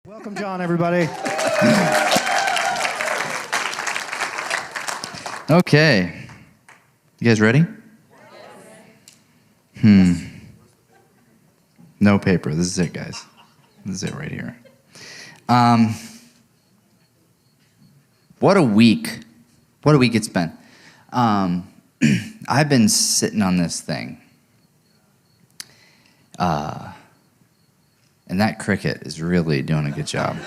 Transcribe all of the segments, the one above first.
Welcome, Jon, everybody. Okay. You guys ready? No paper. This is it, guys. This is it right here. What a week. What a week it's been. I've been sitting on this thing. And that cricket is really doing a good job.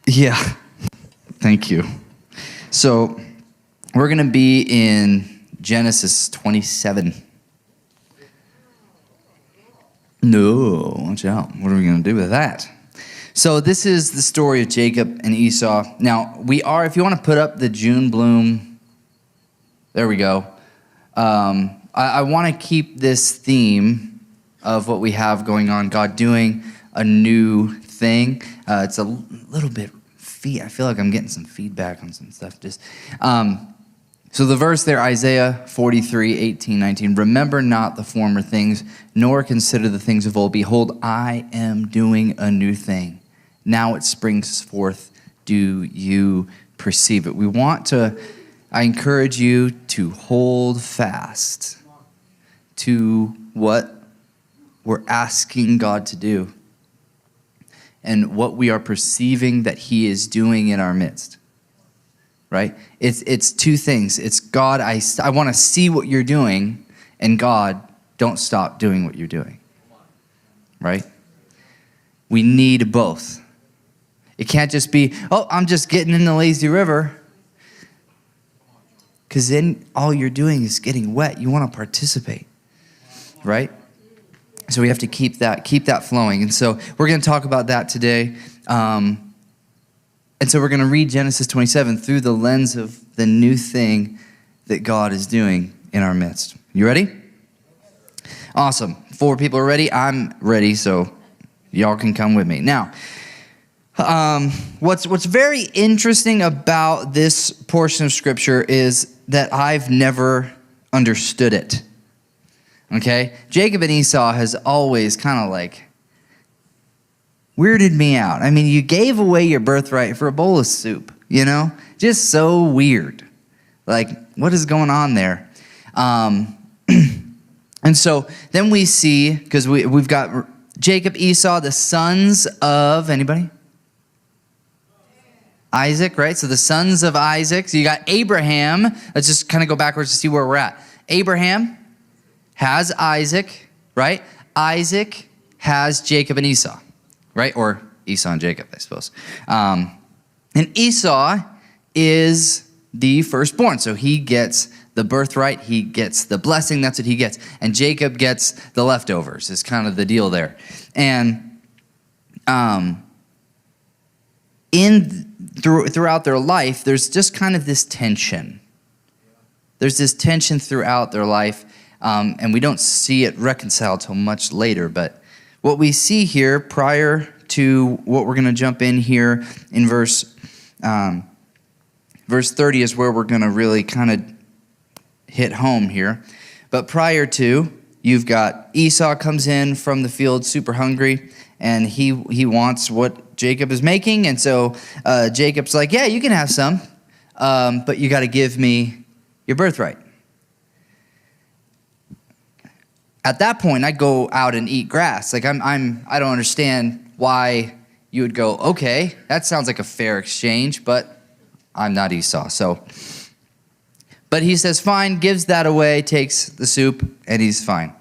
Yeah, thank you. So we're going to be in Genesis 27. No, watch out. What are we going to do with that? So this is the story of Jacob and Esau. Now, if you want to put up the June Bloom, there we go. I want to keep this theme of what we have going on, God doing a new thing. It's a little bit, I feel like I'm getting some feedback on some stuff. So the verse there, Isaiah 43, 18, 19, remember not the former things, nor consider the things of old. Behold, I am doing a new thing. Now it springs forth. Do you perceive it? I encourage you to hold fast to what we're asking God to do and what we are perceiving that He is doing in our midst, right? It's two things. It's God, I want to see what you're doing, and God, don't stop doing what you're doing, right? We need both. It can't just be, I'm just getting in the lazy river. Because then all you're doing is getting wet. You want to participate, right? So we have to keep that flowing. And so we're going to talk about that today. And so we're going to read Genesis 27 through the lens of the new thing that God is doing in our midst. You ready? Awesome. 4 people are ready. I'm ready, so y'all can come with me. Now, what's very interesting about this portion of Scripture is that I've never understood it. Okay? Jacob and Esau has always kind of like weirded me out. I mean, you gave away your birthright for a bowl of soup, you know? Just so weird. Like, what is going on there? And so then we see, because we've got Jacob, Esau, the sons of, anybody? Isaac, right? So the sons of Isaac. So you got Abraham. Let's just kind of go backwards to see where we're at. Abraham has Isaac, right? Isaac has Jacob and Esau, right? Or Esau and Jacob, I suppose. And Esau is the firstborn. So he gets the birthright. He gets the blessing. That's what he gets. And Jacob gets the leftovers is kind of the deal there. And throughout their life, there's just kind of this tension. There's this tension throughout their life, and we don't see it reconciled till much later. But what we see here prior to what we're going to jump in here in verse 30 is where we're going to really kind of hit home here. But prior to, you've got Esau comes in from the field super hungry, and he wants what Jacob is making, and so Jacob's like, yeah, you can have some, but you got to give me your birthright. At that point, I'd go out and eat grass. Like I don't understand why you would go, okay, that sounds like a fair exchange, but I'm not Esau. But he says, fine, gives that away, takes the soup, and he's fine.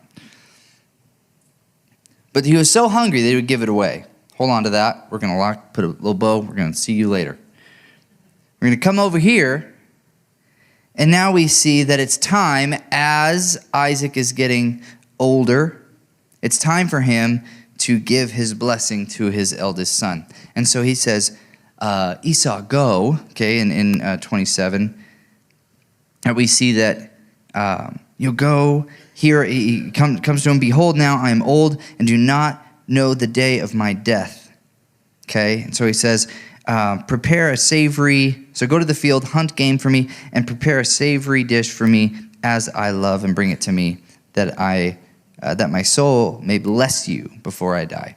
But he was so hungry that he would give it away. Hold on to that. We're going to put a little bow. We're going to see you later. We're going to come over here, and now we see that it's time, as Isaac is getting older, it's time for him to give his blessing to his eldest son. And so he says, Esau, go, okay, in 27. And we see that you'll go here. He comes to him, behold, now I am old and do not know the day of my death. Okay, and so he says, prepare a savory, so go to the field, hunt game for me, and prepare a savory dish for me as I love, and bring it to me, that I that my soul may bless you before I die.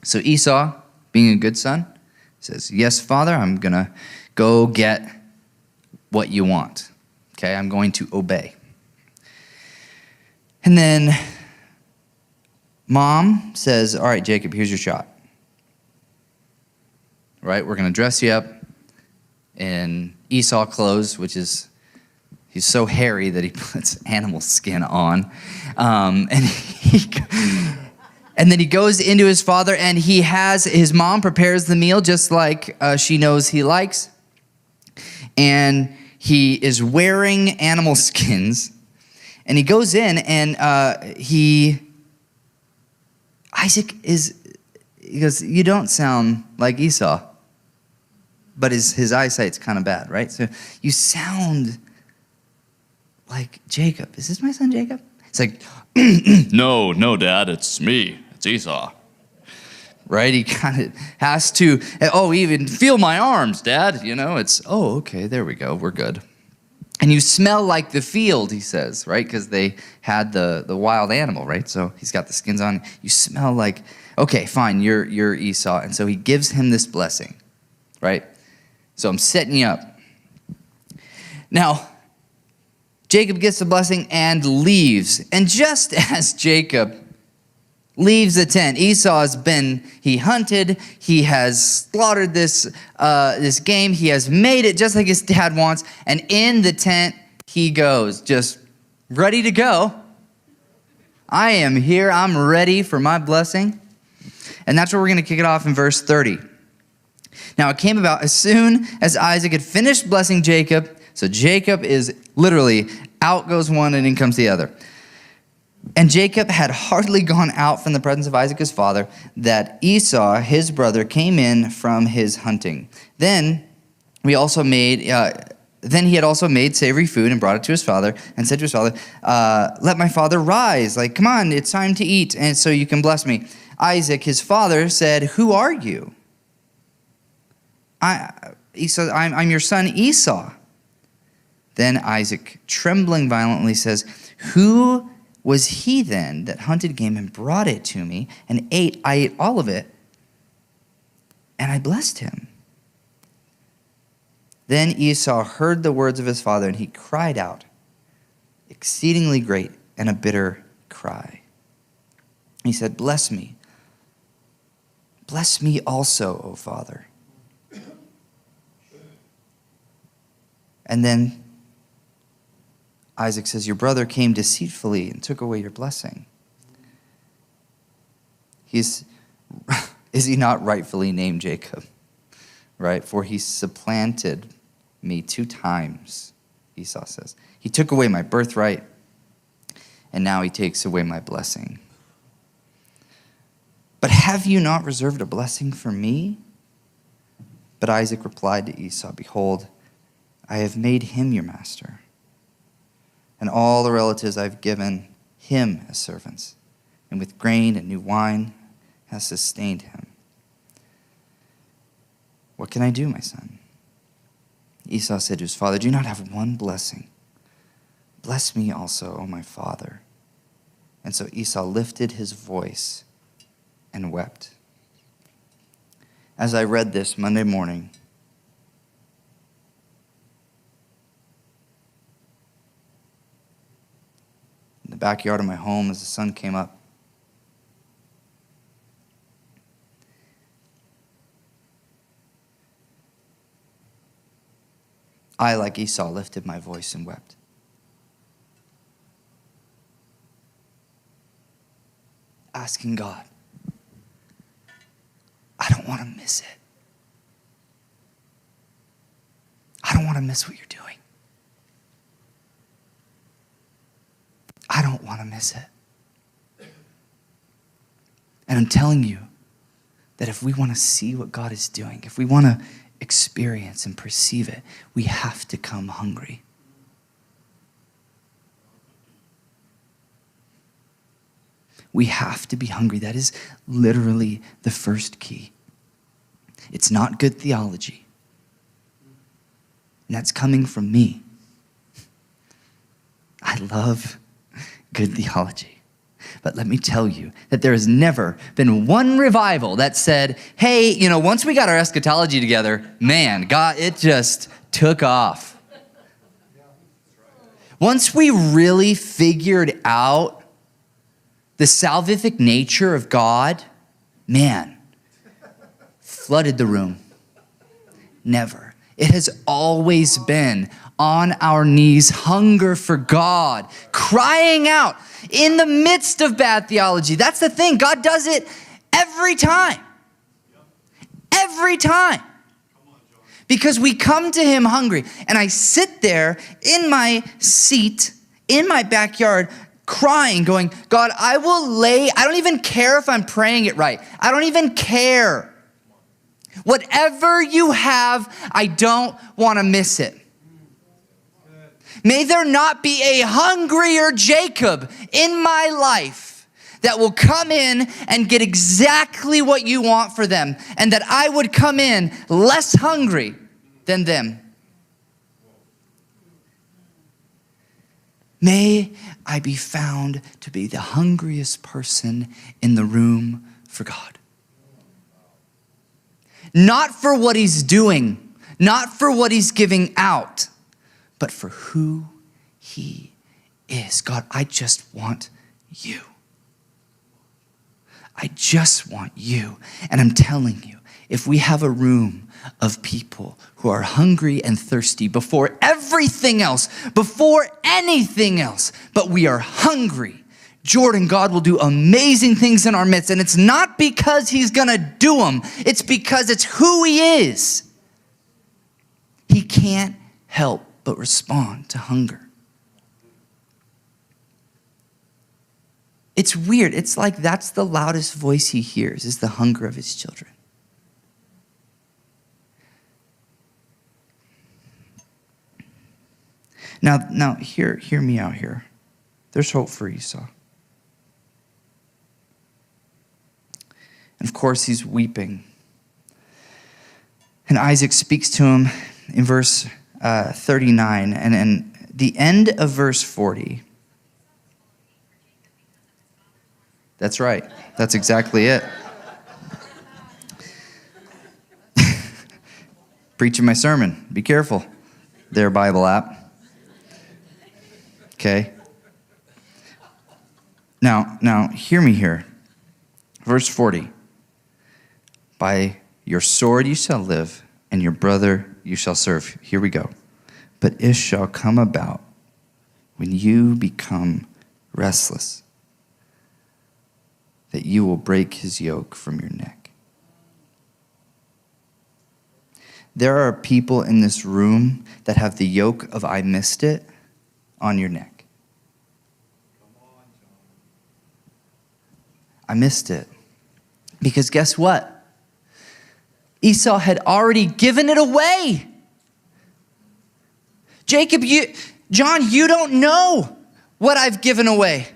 So Esau, being a good son, says, yes, Father, I'm going to go get what you want. Okay, I'm going to obey. And then Mom says, all right, Jacob, here's your shot. Right, we're going to dress you up in Esau clothes, which is, he's so hairy that he puts animal skin on. And then he goes into his father, and his mom prepares the meal just like she knows he likes. And he is wearing animal skins. And he goes in, and Isaac he goes, you don't sound like Esau. But his eyesight's kind of bad, right? So you sound like Jacob. Is this my son Jacob? It's like, no, Dad, it's me. It's Esau. Right? He kind of has to, even feel my arms, Dad. It's, okay, there we go. We're good. And you smell like the field, he says, right? Because they had the wild animal, right? So he's got the skins on. You smell like, okay, fine, you're Esau. And so he gives him this blessing, right? So I'm setting you up. Now, Jacob gets the blessing and leaves. And just as Jacob leaves the tent, Esau he hunted, he has slaughtered this game, he has made it just like his dad wants, and in the tent he goes, just ready to go. I am here, I'm ready for my blessing. And that's where we're going to kick it off in verse 30. Now it came about as soon as Isaac had finished blessing Jacob, so Jacob is literally out goes one and in comes the other. And Jacob had hardly gone out from the presence of Isaac his father, that Esau his brother came in from his hunting. Then he had also made savory food and brought it to his father, and said to his father, let my father rise. Like, come on, it's time to eat, and so you can bless me. Isaac his father said, who are you? Esau, I'm your son Esau. Then Isaac, trembling violently, says, who was he then that hunted game and brought it to me and ate? I ate all of it, and I blessed him. Then Esau heard the words of his father, and he cried out, exceedingly great and a bitter cry. He said, bless me. Bless me also, O Father. And then Isaac says, your brother came deceitfully and took away your blessing. Is he not rightfully named Jacob? Right? For he supplanted me 2 times, Esau says. He took away my birthright, and now he takes away my blessing. But have you not reserved a blessing for me? But Isaac replied to Esau, behold, I have made him your master, and all the relatives I've given him as servants, and with grain and new wine has sustained him. What can I do, my son? Esau said to his father, do you not have one blessing? Bless me also, O my father. And so Esau lifted his voice and wept. As I read this Monday morning, in the backyard of my home as the sun came up, I, like Esau, lifted my voice and wept. Asking God, I don't want to miss it. I don't want to miss what you're doing. I don't want to miss it. And I'm telling you that if we want to see what God is doing, if we want to experience and perceive it, we have to come hungry. We have to be hungry. That is literally the first key. It's not good theology. And that's coming from me. I love good theology. But let me tell you that there has never been one revival that said, hey, once we got our eschatology together, man, God, it just took off. Once we really figured out the salvific nature of God, man, flooded the room. Never. It has always been on our knees, hunger for God, crying out in the midst of bad theology. That's the thing. God does it every time. Every time. Because we come to him hungry. And I sit there in my seat, in my backyard, crying, going, God, I don't even care if I'm praying it right. I don't even care. Whatever you have, I don't want to miss it. May there not be a hungrier Jacob in my life that will come in and get exactly what you want for them, and that I would come in less hungry than them. May I be found to be the hungriest person in the room for God. Not for what he's doing, not for what he's giving out, but for who he is. God, I just want you. I just want you. And I'm telling you, if we have a room of people who are hungry and thirsty before everything else, before anything else, but we are hungry, Jordan, God will do amazing things in our midst. And it's not because he's going to do them. It's because it's who he is. He can't help but respond to hunger. It's weird. It's like that's the loudest voice he hears, is the hunger of his children. Now, hear me out here. There's hope for Esau. And of course, he's weeping. And Isaac speaks to him in verse 39 and the end of verse 40. That's right. That's exactly it. Preaching my sermon. Be careful. Their Bible app. Okay. Now, hear me here. Verse 40. By your sword you shall live, and your brother you shall serve. Here we go. But it shall come about when you become restless, that you will break his yoke from your neck. There are people in this room that have the yoke of I missed it on your neck. I missed it. Because guess what? Esau had already given it away. Jacob, John, you don't know what I've given away.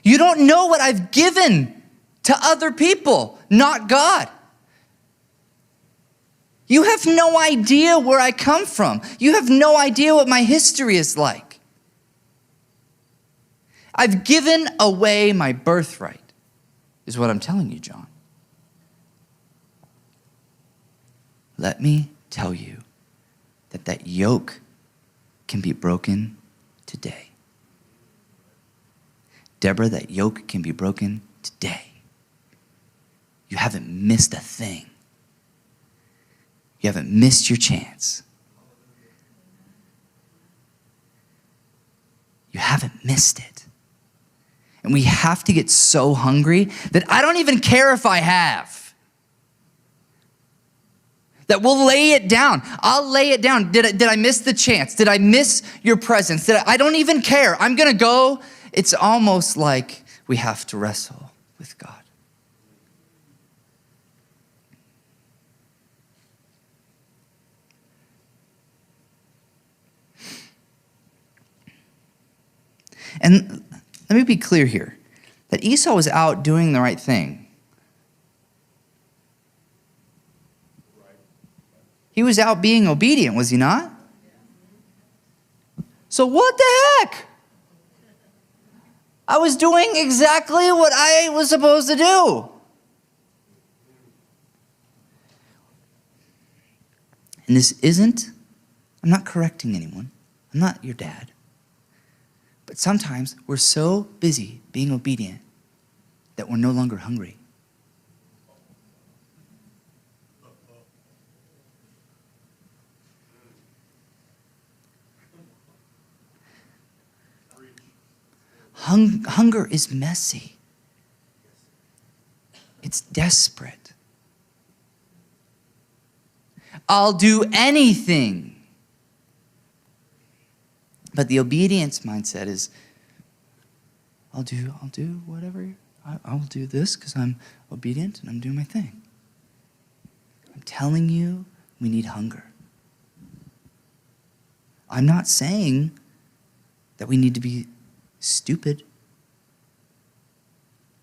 You don't know what I've given to other people, not God. You have no idea where I come from. You have no idea what my history is like. I've given away my birthright, is what I'm telling you, John. Let me tell you that yoke can be broken today. Deborah, that yoke can be broken today. You haven't missed a thing. You haven't missed your chance. You haven't missed it. And we have to get so hungry that I don't even care if I have. That we'll lay it down. I'll lay it down. Did I miss the chance? Did I miss your presence? I don't even care. I'm going to go. It's almost like we have to wrestle with God. And let me be clear here, that Esau was out doing the right thing. He was out being obedient, was he not? So what the heck? I was doing exactly what I was supposed to do. And this isn't, I'm not correcting anyone. I'm not your dad. But sometimes we're so busy being obedient that we're no longer hungry. Hunger is messy. It's desperate. I'll do anything. But the obedience mindset is, I'll do whatever. I'll do this because I'm obedient and I'm doing my thing. I'm telling you, we need hunger. I'm not saying that we need to be stupid.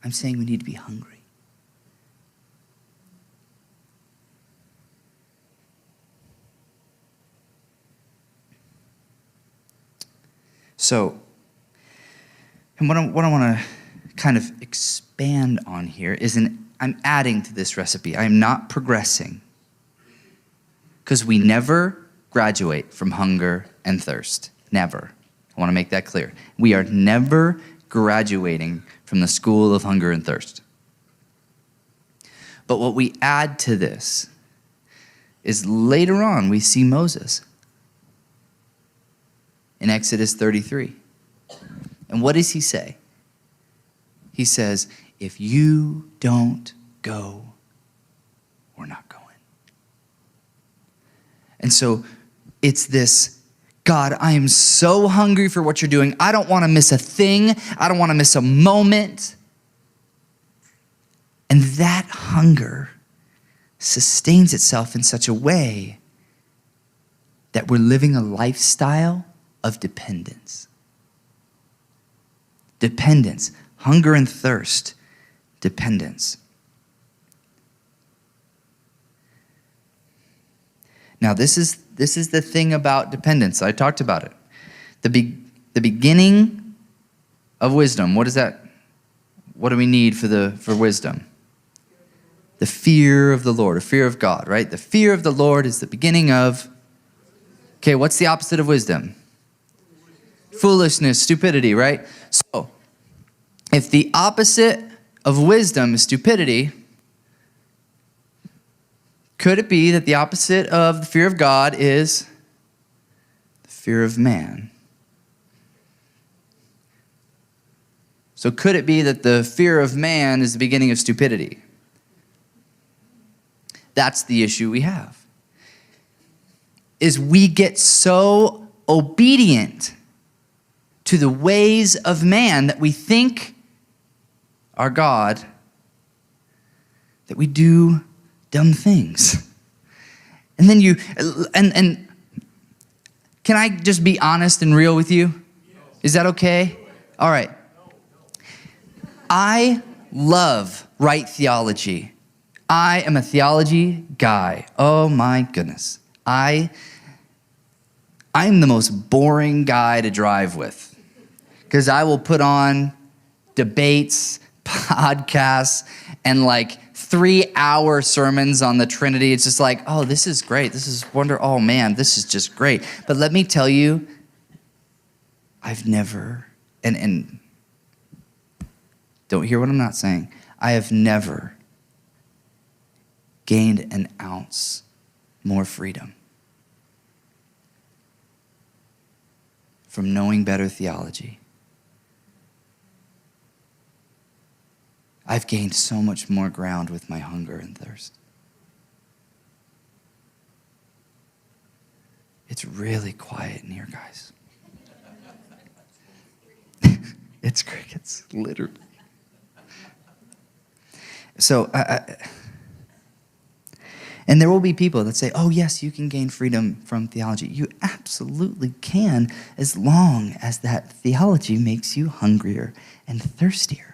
I'm saying we need to be hungry. So, and what I want to kind of expand on here is I'm adding to this recipe. I'm not progressing. Because we never graduate from hunger and thirst. Never. I want to make that clear. We are never graduating from the school of hunger and thirst. But what we add to this is later on we see Moses in Exodus 33. And what does he say? He says, if you don't go, we're not going. And so it's this, God, I am so hungry for what you're doing. I don't want to miss a thing. I don't want to miss a moment. And that hunger sustains itself in such a way that we're living a lifestyle of dependence. Dependence. Hunger and thirst. Dependence. Now, this is the thing about dependence. I talked about it. The beginning of wisdom. What is that? What do we need for wisdom? The fear of the Lord, a fear of God, right? The fear of the Lord is the beginning of. Okay, what's the opposite of wisdom? Foolishness, stupidity, right? So, if the opposite of wisdom is stupidity, could it be that the opposite of the fear of God is the fear of man? So could it be that the fear of man is the beginning of stupidity? That's the issue we have. Is we get so obedient to the ways of man that we think are God, that we do dumb things. And then and can I just be honest and real with you? Is that okay? All right. I love right theology. I am a theology guy. Oh my goodness. I'm the most boring guy to drive with. Because I will put on debates, podcasts, and 3-hour sermons on the Trinity. It's just like, oh, this is great. This is wonderful. Oh man, this is just great. But let me tell you, I've never, and don't hear what I'm not saying. I have never gained an ounce more freedom from knowing better theology. I've gained so much more ground with my hunger and thirst. It's really quiet in here, guys. It's crickets, literally. So, and there will be people that say, oh yes, you can gain freedom from theology. You absolutely can, as long as that theology makes you hungrier and thirstier.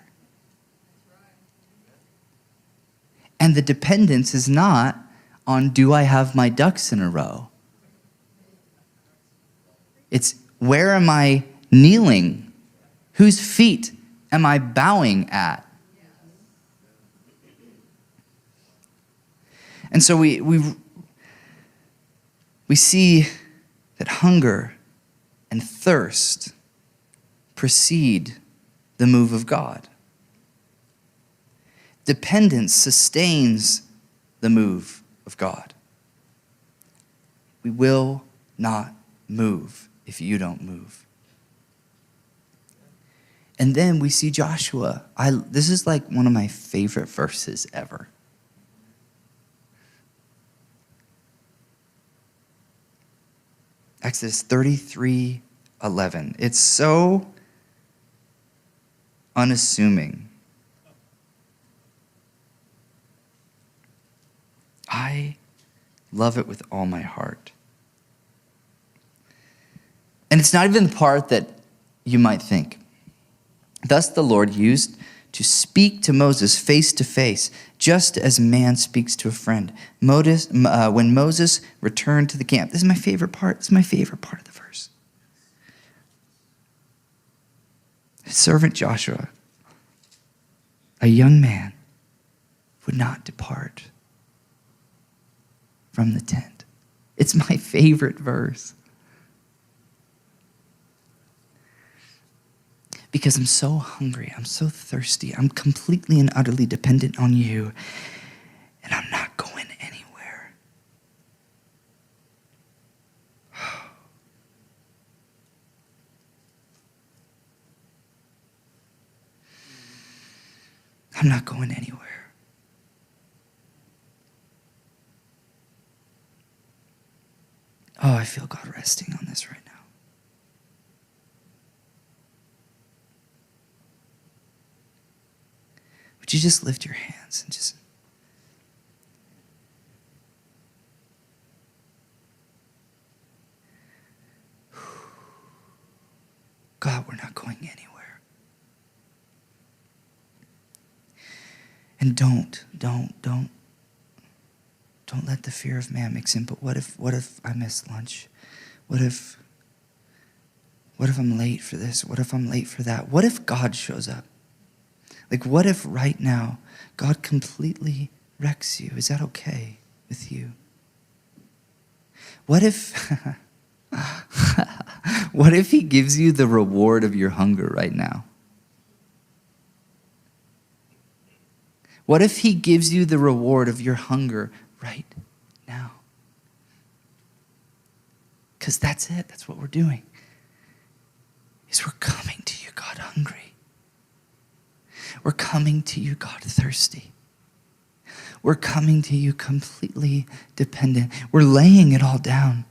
And the dependence is not on, do I have my ducks in a row? It's, Where am I kneeling? Whose feet am I bowing at? And so we see that hunger and thirst precede the move of God. Dependence sustains the move of God. We will not move if you don't move. And then we see Joshua. This is like one of my favorite verses ever. Exodus 33:11. It's so unassuming. I love it with all my heart. And it's not even the part that you might think. Thus the Lord used to speak to Moses face to face, just as man speaks to a friend. When Moses returned to the camp. This is my favorite part. This is my favorite part of the verse. His servant Joshua, a young man, would not depart from the tent. It's my favorite verse. Because I'm so hungry, I'm so thirsty, I'm completely and utterly dependent on you, and I'm not going anywhere. I'm not going anywhere. Oh, I feel God resting on this right now. Would you just lift your hands and just... God, we're not going anywhere. And don't let the fear of man mix in. But what if I miss lunch? What if I'm late for this? What if I'm late for that? What if God shows up? Like, what if right now God completely wrecks you? Is that okay with you? What if, what if he gives you the reward of your hunger right now? What if he gives you the reward of your hunger right now? Because that's it. That's what we're doing. Is we're coming to you, God, hungry. We're coming to you, God, thirsty. We're coming to you completely dependent. We're laying it all down.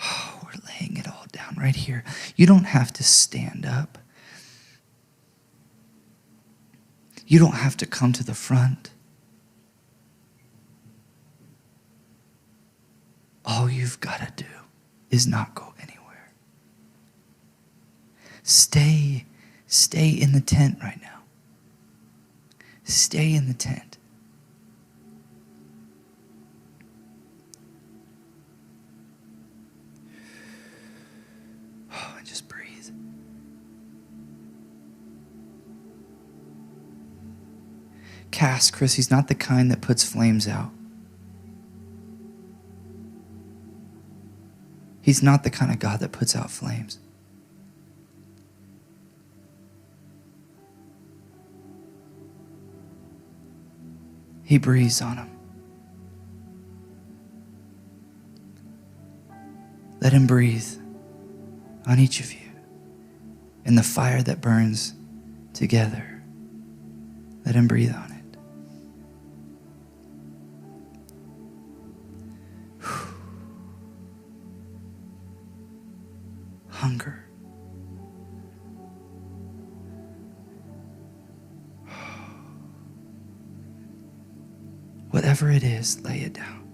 Oh, we're laying it all down right here. You don't have to stand up. You don't have to come to the front. All you've got to do is not go anywhere. Stay in the tent right now. Stay in the tent. Oh, and just breathe. Chris, he's not the kind that puts flames out. He's not the kind of God that puts out flames. He breathes on them. Let him breathe on each of you in the fire that burns together. Let him breathe on it. Hunger. Whatever it is, lay it down.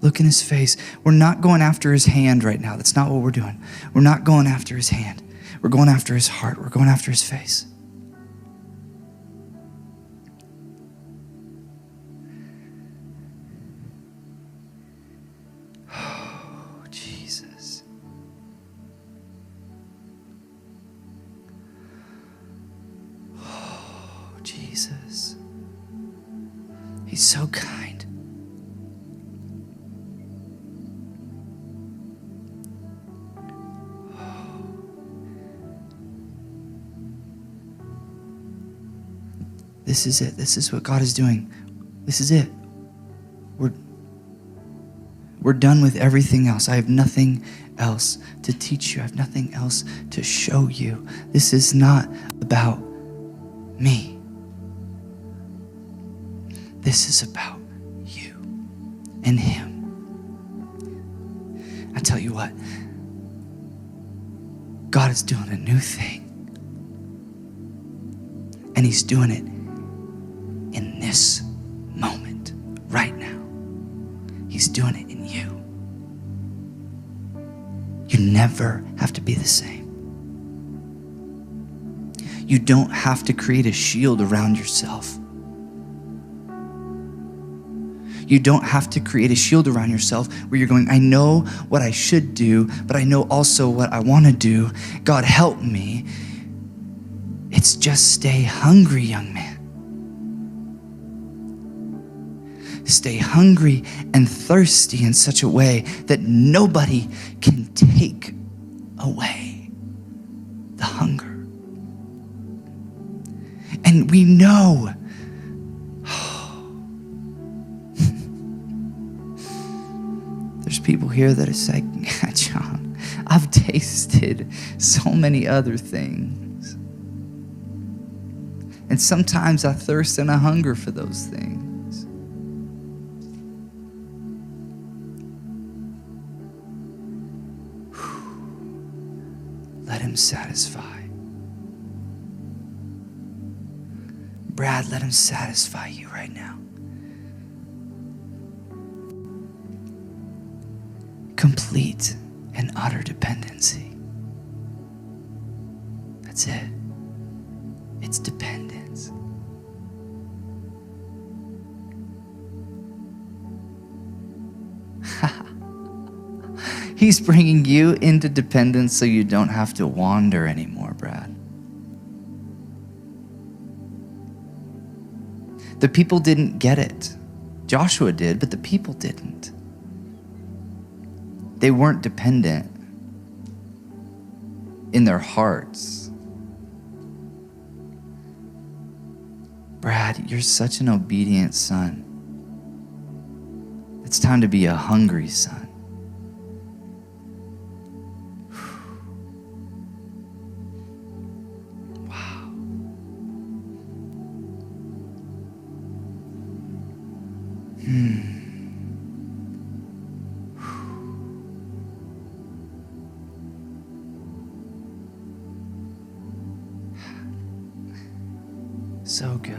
Look in his face. We're not going after his hand right now. That's not what we're doing. We're not going after his hand. We're going after his heart. We're going after his face. Oh, Jesus. Jesus. He's so kind. This is it. This is what God is doing. This is it. We're done with everything else. I have nothing else to teach you. I have nothing else to show you. This is not about me. This is about you and him. I tell you what, God is doing a new thing. And he's doing it in this moment, right now. He's doing it in you. You never have to be the same. You don't have to create a shield around yourself. You don't have to create a shield around yourself where you're going, I know what I should do, but I know also what I want to do. God, help me. It's just stay hungry, young man. Stay hungry and thirsty in such a way that nobody can take away the hunger. And we know, there's people here that are saying, yeah, Jon, I've tasted so many other things. And sometimes I thirst and I hunger for those things. Let him satisfy. Brad, let him satisfy you right now. Complete and utter dependency. That's it. It's dependence. He's bringing you into dependence so you don't have to wander anymore, Brad. The people didn't get it. Joshua did, but the people didn't. They weren't dependent in their hearts. Brad, you're such an obedient son. It's time to be a hungry son. Wow. So good.